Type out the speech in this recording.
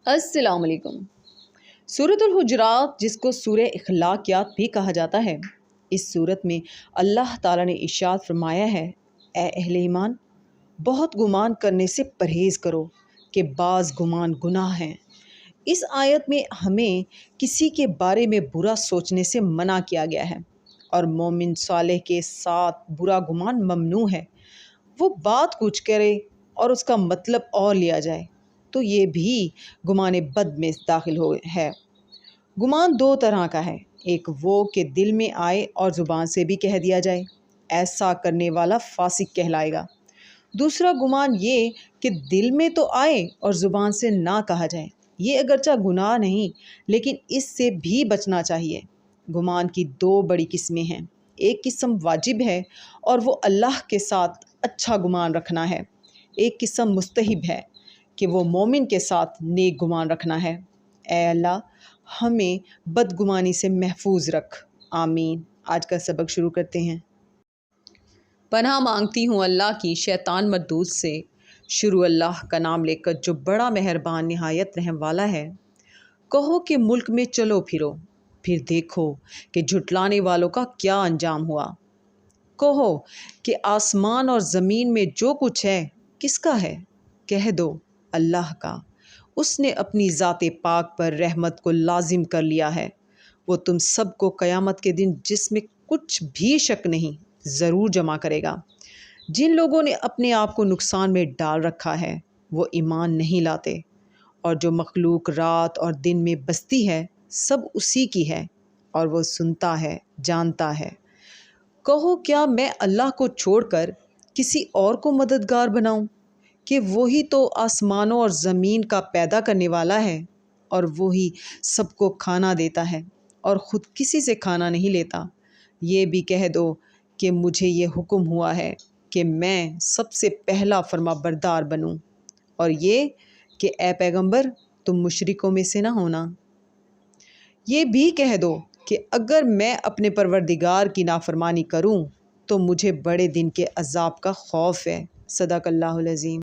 السلام علیکم۔ سورۃ الحجرات، جس کو سورہ اخلاقیات بھی کہا جاتا ہے، اس سورت میں اللہ تعالیٰ نے ارشاد فرمایا ہے، اے اہل ایمان، بہت گمان کرنے سے پرہیز کرو کہ بعض گمان گناہ ہیں۔ اس آیت میں ہمیں کسی کے بارے میں برا سوچنے سے منع کیا گیا ہے، اور مومن صالح کے ساتھ برا گمان ممنوع ہے۔ وہ بات کچھ کرے اور اس کا مطلب اور لیا جائے تو یہ بھی گمان بد میں داخل ہے۔ گمان دو طرح کا ہے، ایک وہ کہ دل میں آئے اور زبان سے بھی کہہ دیا جائے، ایسا کرنے والا فاسق کہلائے گا۔ دوسرا گمان یہ کہ دل میں تو آئے اور زبان سے نہ کہا جائے، یہ اگرچہ گناہ نہیں لیکن اس سے بھی بچنا چاہیے۔ گمان کی دو بڑی قسمیں ہیں، ایک قسم واجب ہے اور وہ اللہ کے ساتھ اچھا گمان رکھنا ہے، ایک قسم مستحب ہے کہ وہ مومن کے ساتھ نیک گمان رکھنا ہے۔ اے اللہ، ہمیں بدگمانی سے محفوظ رکھ، آمین۔ آج کا سبق شروع کرتے ہیں۔ پناہ مانگتی ہوں اللہ کی شیطان مردود سے۔ شروع اللہ کا نام لے کر جو بڑا مہربان نہایت رحم والا ہے۔ کہو کہ ملک میں چلو پھرو، پھر دیکھو کہ جھٹلانے والوں کا کیا انجام ہوا۔ کہو کہ آسمان اور زمین میں جو کچھ ہے کس کا ہے؟ کہہ دو اللہ کا، اس نے اپنی ذات پاک پر رحمت کو لازم کر لیا ہے۔ وہ تم سب کو قیامت کے دن، جس میں کچھ بھی شک نہیں، ضرور جمع کرے گا۔ جن لوگوں نے اپنے آپ کو نقصان میں ڈال رکھا ہے وہ ایمان نہیں لاتے، اور جو مخلوق رات اور دن میں بستی ہے سب اسی کی ہے، اور وہ سنتا ہے، جانتا ہے۔ کہو کیا میں اللہ کو چھوڑ کر کسی اور کو مددگار بناؤں کہ وہی تو آسمانوں اور زمین کا پیدا کرنے والا ہے، اور وہی سب کو کھانا دیتا ہے اور خود کسی سے کھانا نہیں لیتا۔ یہ بھی کہہ دو کہ مجھے یہ حکم ہوا ہے کہ میں سب سے پہلا فرما بردار بنوں، اور یہ کہ اے پیغمبر تم مشرکوں میں سے نہ ہونا۔ یہ بھی کہہ دو کہ اگر میں اپنے پروردگار کی نافرمانی کروں تو مجھے بڑے دن کے عذاب کا خوف ہے۔ صدق اللہ العظیم۔